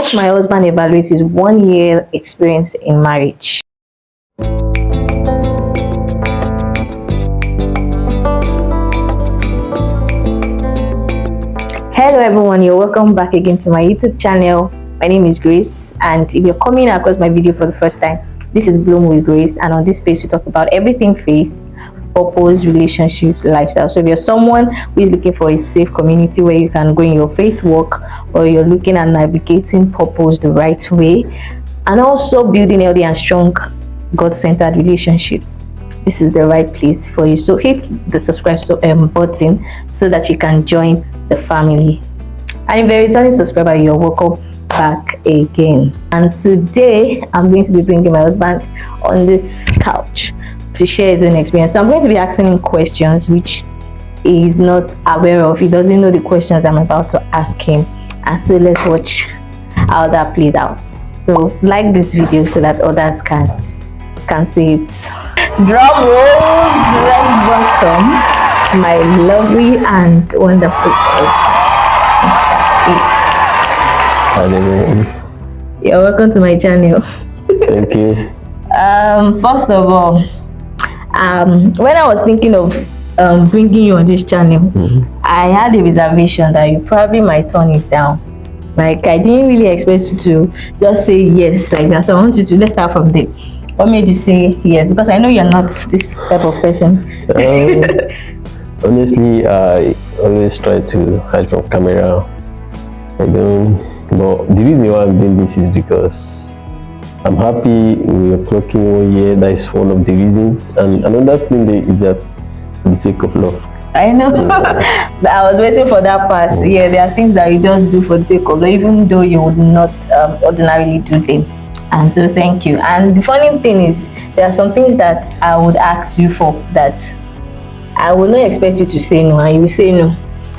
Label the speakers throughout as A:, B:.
A: helped my husband evaluate his 1 year experience in marriage. Hello everyone, you're welcome back again to my YouTube channel. My name is Grace, and if you're coming across my video for the first time, this is Bloom with Grace, and on this space we talk about everything faith, purpose, relationships, lifestyle. So if you're someone who is looking for a safe community where you can go in your faith walk, or you're looking at navigating purpose the right way and also building healthy and strong God-centered relationships, this is the right place for you. So hit the subscribe button so that you can join the family. And if you're a returning subscriber, you're welcome back again. And today I'm going to be bringing my husband on this couch to share his own experience. So I'm going to be asking him questions which he is not aware of. He doesn't know the questions I'm about to ask him. And so let's watch how that plays out. So like this video so that others can see it. Drum rolls, let's welcome my lovely and wonderful
B: Mr.
A: A. You're welcome to my channel.
B: Thank you.
A: First of all, when I was thinking of bringing you on this channel, I had a reservation that you probably might turn it down. Like, I didn't really expect you to just say yes like that. So I want you to, let's start from there. What made you say yes? Because I know you're not this type of person.
B: Honestly, I always try to hide from camera. I don't. But the reason why I'm doing this is because I'm happy we are clocking 1 year. That is one of the reasons. And another thing is that for the sake of love.
A: I know. I was waiting for that part. Yeah, there are things that you just do for the sake of love, even though you would not ordinarily do them. And so thank you. And the funny thing is, there are some things that I would ask you for that I would not expect you to say no, and you will say no.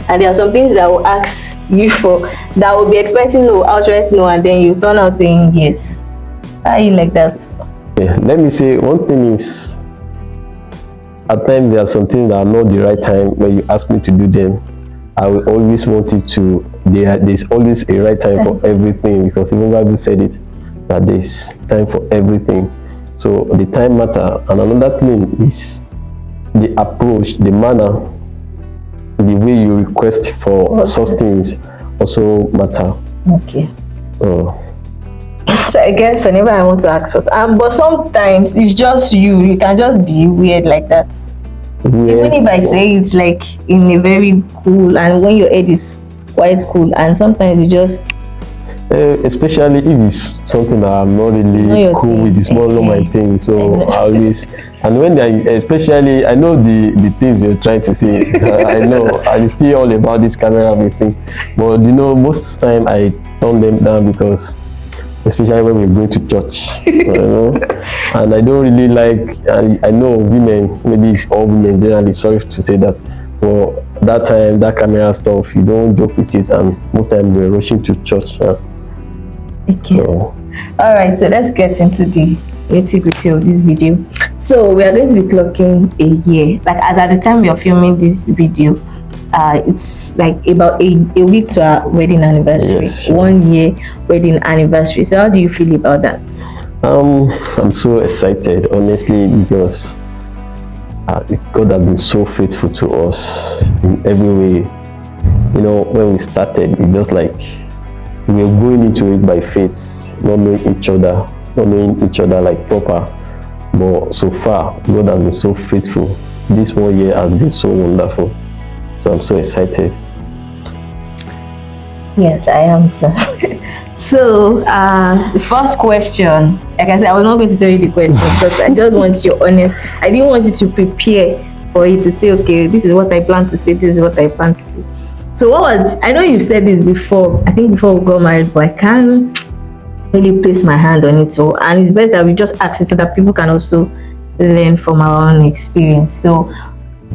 A: And there are some things that I will ask you for that I will be expecting no, outright no, and then you turn out saying yes. How are you like that?
B: Yeah, let me say one thing is, at times there are some things that are not the right time. When you ask me to do them, I will always want it to. There's always a right time for everything, because even Bible said it, that there's time for everything. So the time matter. And another thing is the approach, the manner, the way you request for such things also matter.
A: Okay.
B: So
A: I guess whenever I want to ask for but sometimes it's just you can just be weird like that. Weird. Even if I say it's like in a very cool, and when your head is quite cool, and sometimes you just
B: especially if it's something that I'm not really cool with, it's more not my thing. So I always, and when especially I know the things you're trying to say. I know, and it's still all about this camera and everything. But you know, most time I turn them down, because especially when we're going to church, you know, and I don't really like. I know women, maybe it's all women generally. Sorry to say that. But that time, that camera stuff, you don't joke with it, and most time we're rushing to church.
A: Okay. So, all right, so let's get into the nitty-gritty of this video. So we are going to be clocking a year. Like, as at the time we are filming this video, it's like about a week to our wedding anniversary. Yes, sure. 1 year wedding anniversary. So how do you feel about that?
B: I'm so excited, honestly, because God has been so faithful to us in every way. You know, when we started, it just like we were going into it by faith, not knowing each other like proper. But so far, God has been so faithful. This 1 year has been so wonderful. So I'm so excited.
A: Yes, I am too. So the first question, like I said, I was not going to tell you the question because I just want you honest. I didn't want you to prepare for you to say, okay, this is what I plan to say, this is what I plan to say. So I know you've said this before, I think before we got married, but I can't really place my hand on it. So, and it's best that we just ask it so that people can also learn from our own experience. So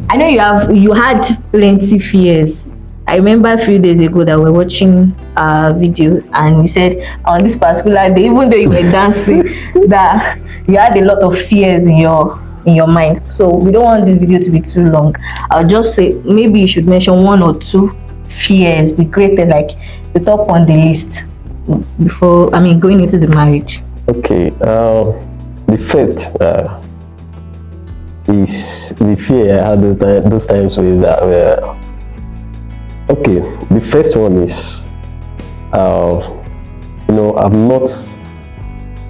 A: I know you had plenty fears. I remember a few days ago that we were watching a video, and you said on this particular day, even though you were dancing, that you had a lot of fears in your mind. So we don't want this video to be too long. I'll just say maybe you should mention 1 or 2 fears, the greatest, like the top on the list before, I mean, going into the marriage?
B: Okay. The first is the fear I had those times is that okay. The first one is I've not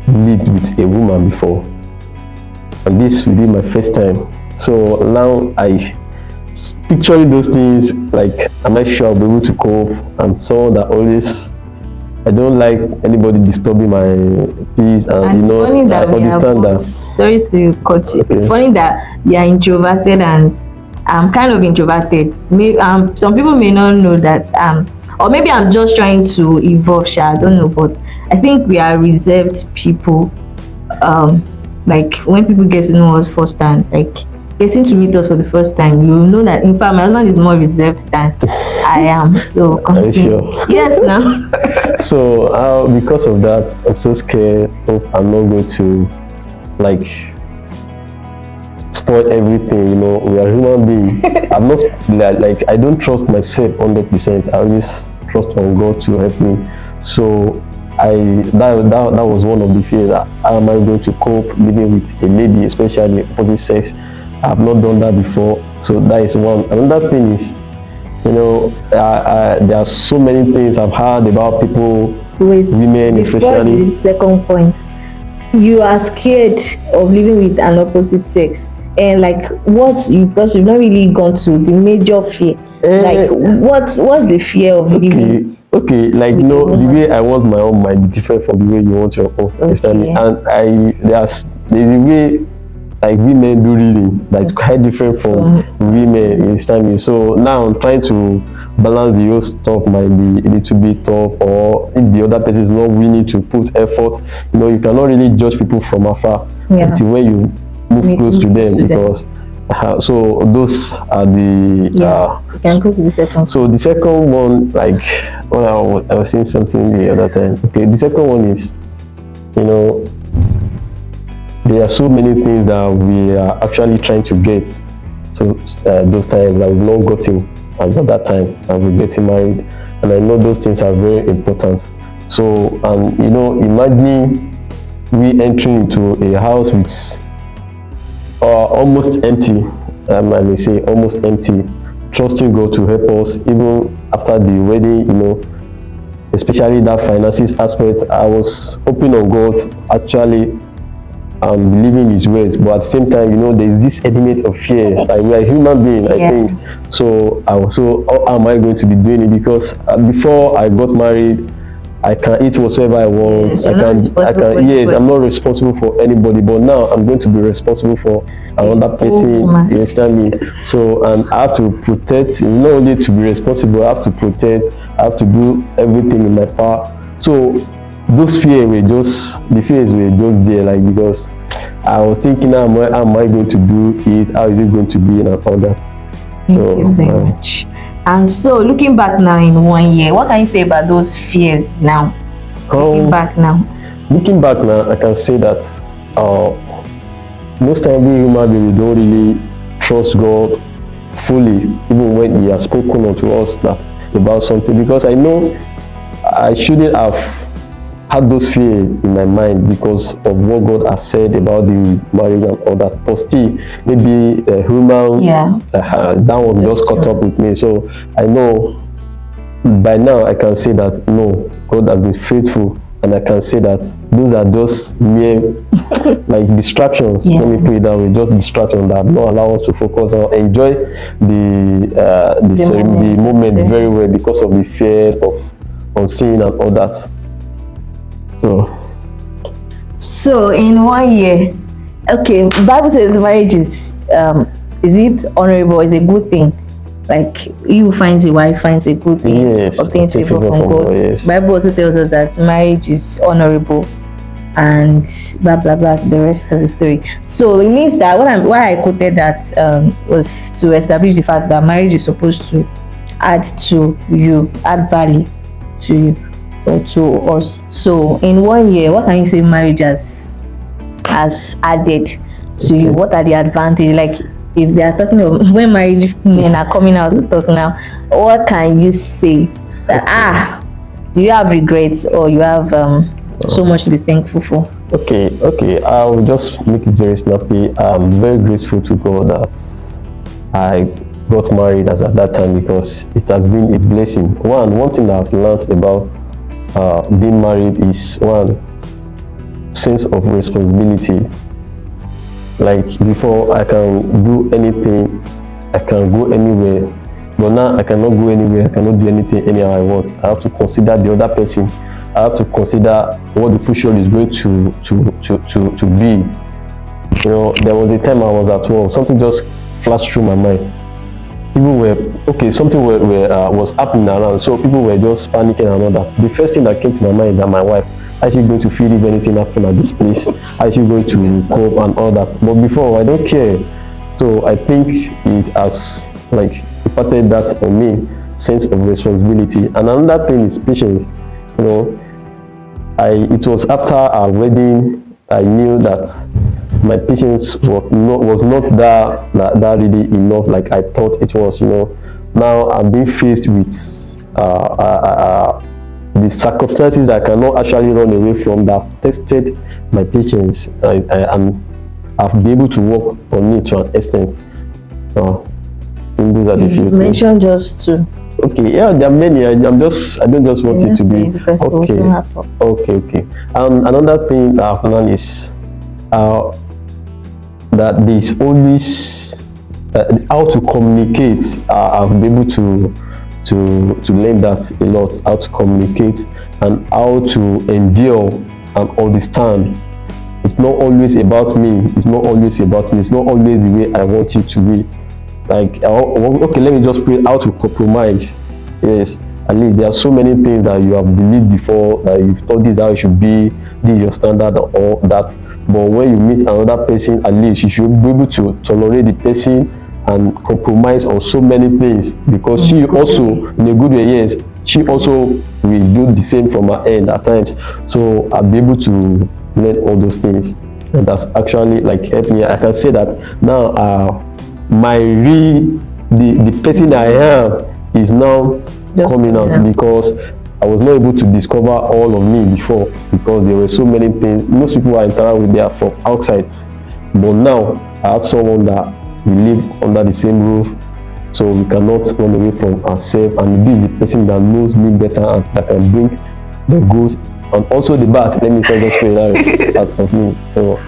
B: lived with a woman before, and this will be my first time. So now I picturing those things, like, am I sure I'll be able to cope? I'm someone that always, I don't like anybody disturbing my peace, and
A: it's funny
B: I
A: that
B: understand that.
A: Sorry to cut you.
B: Okay.
A: It's funny that you are introverted and I'm kind of introverted. Some people may not know that, or maybe I'm just trying to evolve. I don't know, but I think we are reserved people. Like when people get to know us first time, like getting to meet us for the first time, you know that in fact my husband is more reserved than I am. So
B: are you sure?
A: Yes, now.
B: So because of that, I'm so scared. Hope I'm not going to like spoil everything. We are human beings. I'm not like I don't trust myself 100%. I always trust on God to help me. So that was one of the fears. How am I going to cope living with a lady, especially opposite sex? I've not done that before. So that is one. Another thing is, there are so many things I've heard about people, women especially.
A: The second point, you are scared of living with an opposite sex, and like because you've not really gone to the major fear. Like what's the fear of living?
B: Okay, like the way I want my own might be different from the way you want your own. Understand me? And there's a way like women do reading that's quite different from women. You understand me? So now I'm trying to balance the whole stuff. Might be a little bit tough, or if the other person is not willing to put effort, you cannot really judge people from afar until when you move close to them, because so those are the
A: you can go to the second.
B: So the second one, like when I was saying something the other time. Okay, the second one is, there are so many things that we are actually trying to get. So those times that we've not gotten at that time, and we're getting married, and I know those things are very important. So imagine we entering into a house with almost empty. I may say almost empty, trusting God to help us even after the wedding. Especially that finances aspect. I was hoping on God actually. Believing His words, but at the same time, there's this element of fear. Like we are human beings, I think. So how am I going to be doing it? Because before I got married, I can eat whatsoever I want.
A: Yes,
B: I'm not responsible for anybody. But now I'm going to be responsible for another person. You understand me? So, and I have to protect. It's not only to be responsible. I have to protect. I have to do everything in my power. So those fears were just there, like, because I was thinking, how am I going to do it? How is it going to be, and all that.
A: Thank you very much. And so, looking back now in 1 year, what can you say about those fears now? Looking back now,
B: I can say that most times we human beings, we don't really trust God fully, even when He has spoken unto us about something, because I know I shouldn't have had those fears in my mind because of what God has said about the marriage and all that. But still, maybe a human that one just caught up with me. So I know by now I can say that no, God has been faithful, and I can say that those are just mere like distractions. Let me put it that way, just distractions that don't allow us to focus and enjoy the moment very well, because of the fear of unseen and all that.
A: So in 1 year, okay, Bible says marriage is it honorable? Is a good thing. Like, he who finds a wife finds a good thing, obtains favor from God.
B: Yes.
A: Bible also tells us that marriage is honorable, and blah blah blah, the rest of the story. So it means that why I quoted that was to establish the fact that marriage is supposed to add value to you, or to us. So in 1 year, what can you say marriage has added to you? What are the advantages? Like, if they are talking of when married men are coming out to talk now, what can you say that Do you have regrets, or you have so much to be thankful for?
B: Okay, I'll just make it very snappy. I'm very grateful to God that I got married as at that time, because it has been a blessing. One thing I've learned about being married is, one, sense of responsibility. Like before, I can do anything, I can go anywhere, but now I cannot go anywhere, I cannot do anything anyhow I want. I have to consider the other person. I have to consider what the future is going to be. You know, there was a time I was at work, something just flashed through my mind. People were something was happening around, so people were just panicking and all that. The first thing that came to my mind is that my wife, how is she going to feel if anything happens at this place? How is she going to cope and all that? But before, I don't care. So I think it has like imparted that on me, sense of responsibility. And another thing is patience. You know, it was after our wedding I knew that my patience was not that really enough like I thought it was. You know, now I'm being faced with the circumstances I cannot actually run away from, that tested my patience, and I've been able to work on it to an extent. Those are the few
A: You mentioned just two.
B: Okay, yeah, there are many. I don't just want it to be okay. Another thing that I've learned is that there's always how to communicate. I've been able to learn that a lot. How to communicate and how to endure and understand. It's not always about me. It's not always the way I want it to be. Like, okay, let me just pray how to compromise. Yes, at least there are so many things that you have believed before, that you've thought this is how it should be, this is your standard or that. But when you meet another person, at least you should be able to tolerate the person and compromise on so many things, because she also, in a good way, yes, she also will do the same from her end at times. So I'll be able to learn all those things, and that's actually like helped me. I can say that now the person I am is now coming out, because I was not able to discover all of me before, because there were so many things. Most people I interact with, they are from outside, but now I have someone that we live under the same roof, so we cannot run away from ourselves, and this is the person that knows me better and that can bring the good and also the bad. Let me say just pray that out of me. So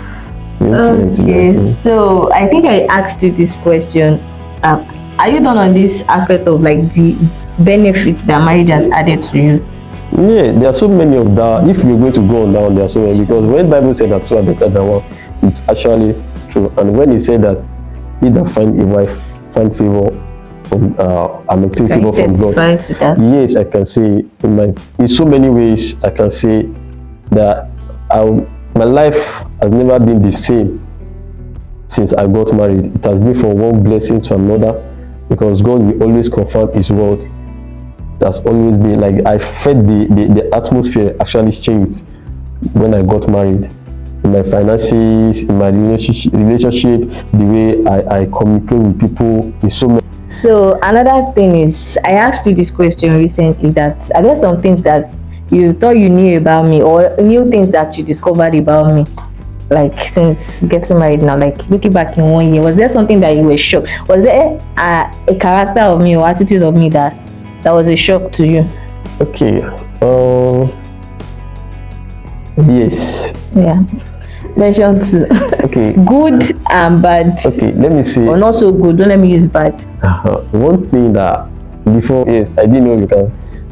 A: okay, so I think I asked you this question. Are you done on this aspect of like the benefits that marriage has added to you?
B: Yeah, there are so many of that. If we're going to go on down, there are so many, because when the Bible said that two are better than one, it's actually true. And when he said that he that find a wife find favor from and obtain favor from God. Yes, I can say in so many ways I can say that my life has never been the same since I got married. It has been from one blessing to another, because God will always confirm his word. It has always been like I felt the atmosphere actually changed when I got married. In my finances, in my relationship, the way I communicate with people, is so many.
A: So another thing is, I asked you this question recently, that are there some things that you thought you knew about me, or new things that you discovered about me, like since getting married now, like looking back in 1 year? Was there something that you were shocked? Was there a character of me or attitude of me that was a shock to you?
B: Okay, yes.
A: Yeah, mention two.
B: Okay.
A: Good and bad.
B: Okay, let me see.
A: Or not so good, don't let me use bad.
B: One thing that before, yes, I didn't know you can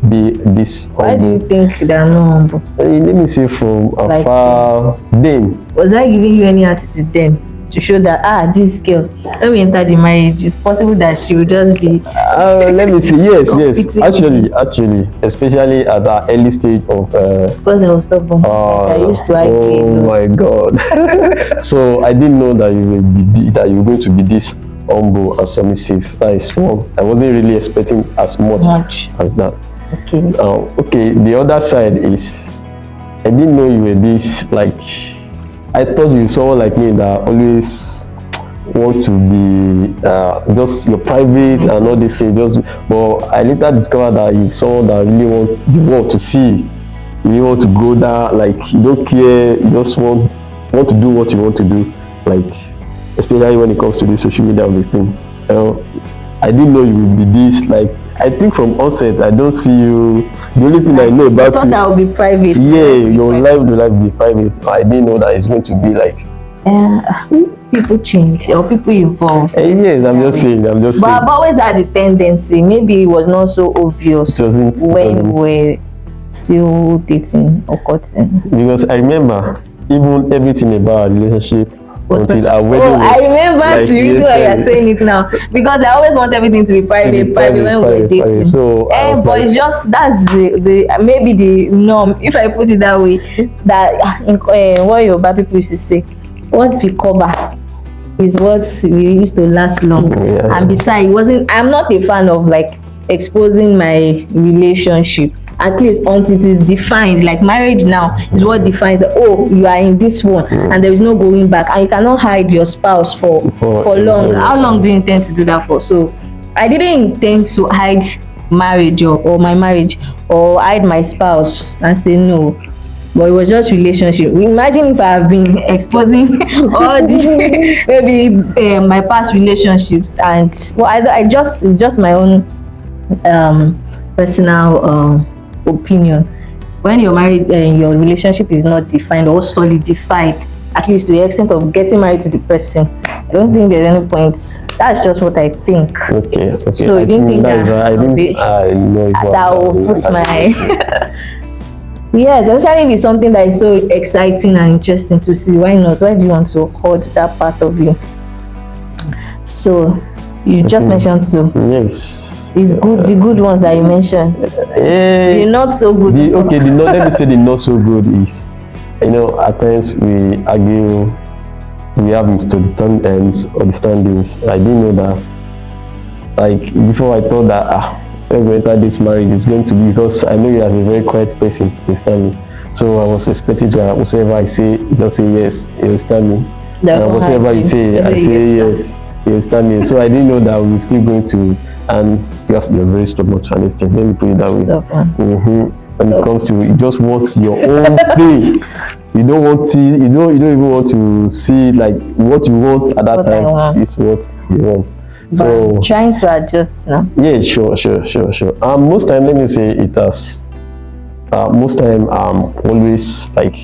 B: be this humble.
A: Why do you think they are not humble?
B: Let me say from afar. Then
A: was I giving you any attitude then to show that this girl, when we enter the marriage, it's possible that she will just be
B: let me see. Yes, actually, especially at that early stage of
A: because I was stubborn. I used to
B: my God. So I didn't know that you were going to be this humble and submissive. That is wrong. I wasn't really expecting as much as that.
A: Okay.
B: Okay, the other side is I didn't know you were this, like I thought you were someone like me that always want to be just your private and all these things. Just, but I later discovered that he's someone that really want the world to see. You want to go there, like you don't care, you just want to do what you want to do, like especially when it comes to the social media of the thing. I didn't know you would be this. Like I think from onset, I don't see you. The only thing I know about
A: thought
B: you,
A: that would be private.
B: yeah, your life will be private. I didn't know that it's going to be like.
A: People change or people evolve.
B: Yes, I'm just saying.
A: But I've always had the tendency. Maybe it was not so obvious when we're still dating or courting.
B: Because I remember even everything about our relationship until our wedding.
A: Oh, I remember like, the reason why you're saying it now. Because I always want everything to be private when we're dating.
B: So,
A: but like, it's just that's the maybe the norm. If I put it that way, that what your bad people used to say, what we cover is what we used to last long.
B: Yeah.
A: And besides, I'm not a fan of like exposing my relationship, at least until it is defined. Like marriage now is what defines that, oh, you are in this one and there is no going back, and you cannot hide your spouse for long. How long do you intend to do that for? So I didn't intend to hide marriage or my marriage or hide my spouse and say no. But it was just relationship. Imagine if I have been exposing all the maybe my past relationships, and well, I just my own personal opinion. When you're married and your relationship is not defined or solidified, at least to the extent of getting married to the person, I don't think there's any point. That's just what I think.
B: Okay.
A: So you didn't think that?
B: I know
A: that will put my. Yes, especially if it's something that is so exciting and interesting to see. Why not? Why do you want to hold that part of you? So you just mentioned two.
B: Yes.
A: It's good. The good ones that you mentioned. The not so good.
B: Let me say the not so good is, at times we argue, we have misunderstandings. I didn't know that. Like before, I thought that when we enter this marriage, it's going to be, because I know you as a very quiet person, you understand me. So I was expecting that whatever I say, just say yes, you understand me. And whatever you say, I say yes, you understand me. So I didn't know that we were still going to, and because you're very stubborn to understand. Let me put it that way. When it comes to, you just want your own thing. You don't want to, you don't even want to see like what you want at that time is what you want.
A: But
B: so
A: trying to adjust now.
B: Yeah, sure. Most time, let me say it as most time always like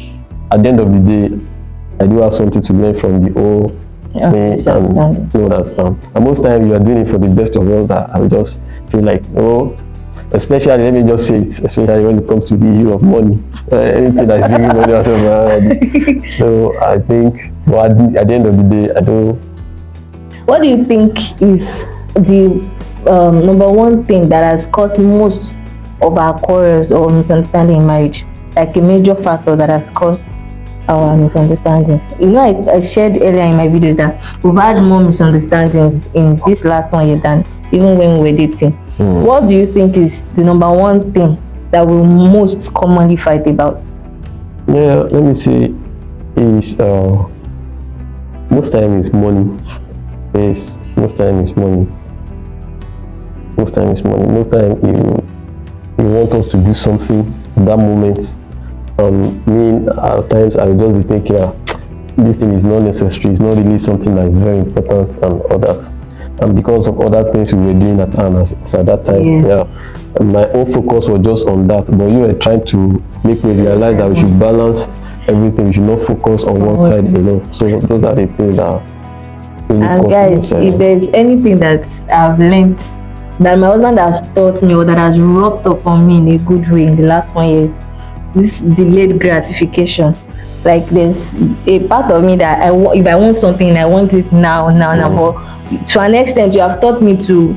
B: at the end of the day, I do have something to learn from the whole thing, and know that and most time you are doing it for the best of us, that I will just feel like, especially, let me just say it, especially when it comes to the issue of money, anything that's bringing money out of my hand. So I think, at the end of the day, I don't.
A: What do you think is the number one thing that has caused most of our quarrels or misunderstanding in marriage? Like a major factor that has caused our misunderstandings. I shared earlier in my videos that we've had more misunderstandings in this last 1 year than even when we were dating. What do you think is the number one thing that we most commonly fight about?
B: Yeah, let me see. Is most time is money. Yes, most time is money. Most time you want us to do something at that moment. Me, at times I will just be thinking, this thing is not necessary. It's not really something that is very important and all that. And because of other things we were doing at time at that time,
A: yes.
B: And my own focus was just on that. But you were trying to make me realize that we should balance everything. We should not focus on one side alone. So those are the things that.
A: And guys, if there's anything that I've learned, that my husband has taught me or that has rubbed off on me in a good way in the last 1 year, this delayed gratification. Like there's a part of me that if I want something, I want it now. But to an extent, you have taught me to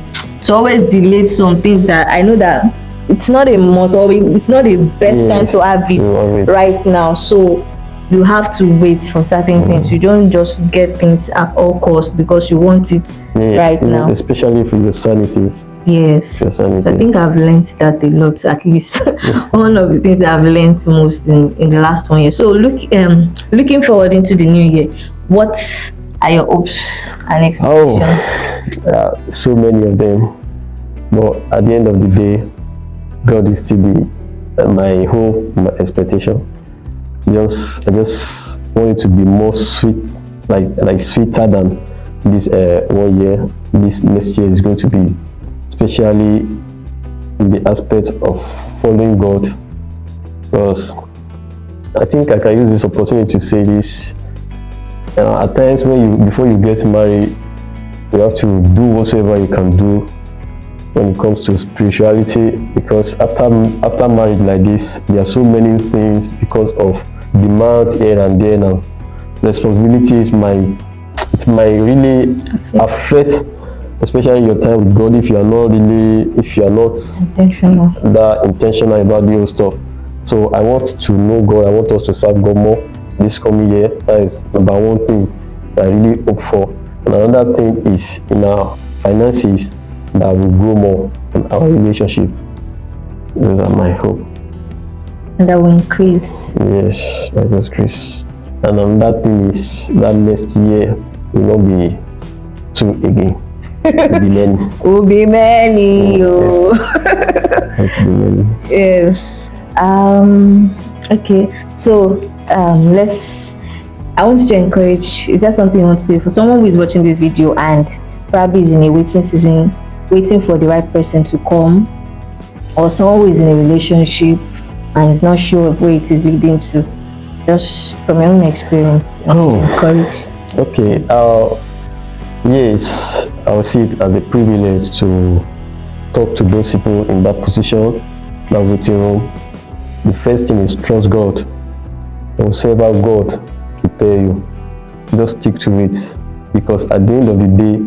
A: always delay some things that I know that it's not a must, or it's not the best time to have it right now. So you have to wait for certain things. You don't just get things at all costs because you want it right now.
B: Especially for your sanity.
A: Yes.
B: Your sanity.
A: So I think I've learned that a lot, at least one of the things that I've learned most in the last 1 year. So looking forward into the new year, what are your hopes and
B: Oh,
A: expectations?
B: so many of them. But at the end of the day, God is still my hope, my expectation. I just want it to be more sweet, like sweeter than this 1 year. This next year is going to be, especially in the aspect of following God. Because I think I can use this opportunity to say this. At times before you get married, you have to do whatsoever you can do when it comes to spirituality, because after marriage like this, there are so many things because of demands here and there. Now responsibilities might really affect, especially your time with God, if you are not that intentional about the whole stuff. So I want to know God. I want us to serve God more this coming year. That is number one thing that I really hope for. And another thing is in our finances, that will grow more in our relationship. Those are my hope.
A: And that will increase.
B: Yes, by God's grace. And another thing is that next year will not be two again. Will be many.
A: Will be many.
B: Yes. Will be many.
A: Yes. Okay. So I want you to encourage. Is that something you want to say for someone who is watching this video and probably is in a waiting season, waiting for the right person to come, or someone who is in a relationship and is not sure of where it is leading to? Just from your own experience, encourage.
B: Okay. Yes, I will see it as a privilege to talk to those people in that position, that waiting room. The first thing is trust God. Whatever God will tell you, just stick to it, because at the end of the day,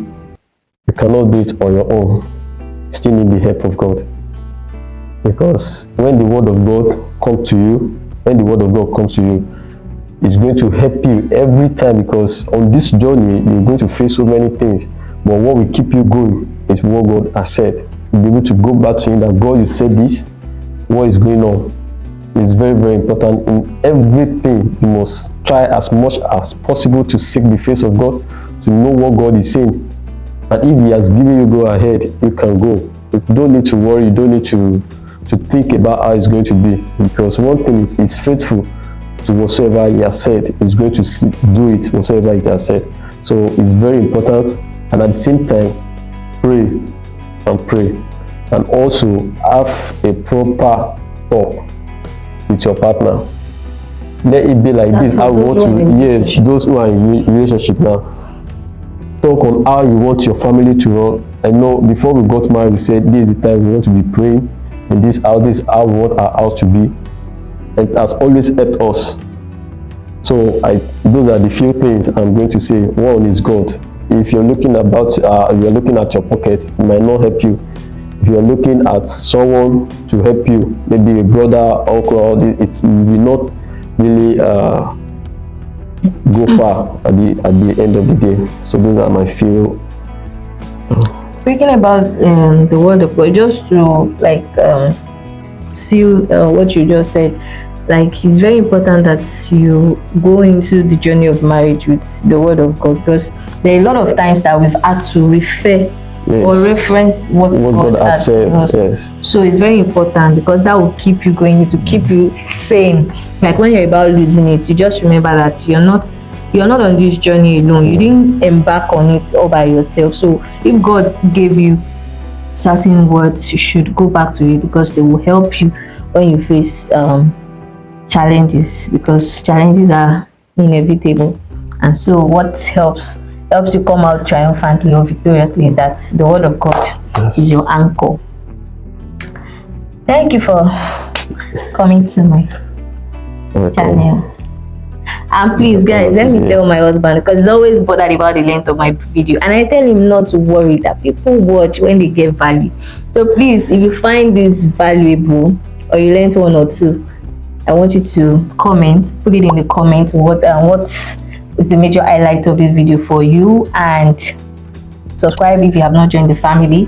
B: you cannot do it on your own. You still need the help of God. Because when the word of God comes to you, it's going to help you every time, because on this journey, you're going to face so many things. But what will keep you going is what God has said. You'll be able to go back to Him that God, you said this, what is going on? It's very, very important. In everything, you must try as much as possible to seek the face of God, to know what God is saying. And if He has given you go ahead, you can go. You don't need to worry. You don't need to think about how it's going to be, because one thing is, He's faithful to whatsoever He has said. He's going to do it whatsoever He has said. So it's very important. And at the same time, pray, and also have a proper talk with your partner. Let it be like this. How you want to, yes, those who are in relationship now, talk on how you want your family to run. I know before we got married, we said this is the time we want to be praying in this house. This is how we want our house to be. It has always helped us. So those are the few things I'm going to say. One is God. If you're looking at your pocket, it might not help you. If you're looking at someone to help you, maybe a brother, uncle, it will not really go far at the end of the day. So those are my few.
A: Speaking about the word of God, just to seal what you just said, it's very important that you go into the journey of marriage with the word of God, because there are a lot of times that we've had to refer or reference what God has said.
B: Yes.
A: So it's very important, because that will keep you going. It will keep you sane. Like when you're about losing it, you just remember that you're not on this journey alone. You didn't embark on it all by yourself. So if God gave you certain words, you should go back to it, because they will help you when you face challenges, because challenges are inevitable. And so what helps you come out triumphantly or victoriously is that the word of God is your anchor. Thank you for coming to my channel. And please, guys, let me tell my husband, because he's always bothered about the length of my video, and I tell him not to worry, that people watch when they get value. So please, if you find this valuable or you learned one or two, I want you to comment, put it in the comment what is the major highlight of this video for you, and subscribe if you have not joined the family,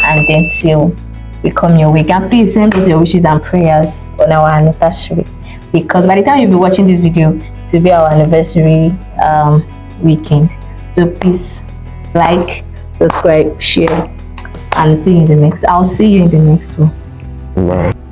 A: and then till we come your way. And please send us your wishes and prayers on our anniversary, because by the time you'll be watching this video, it will be our anniversary weekend. So please like, subscribe, share, and see you in the next. I'll see you in the next one.
B: Bye.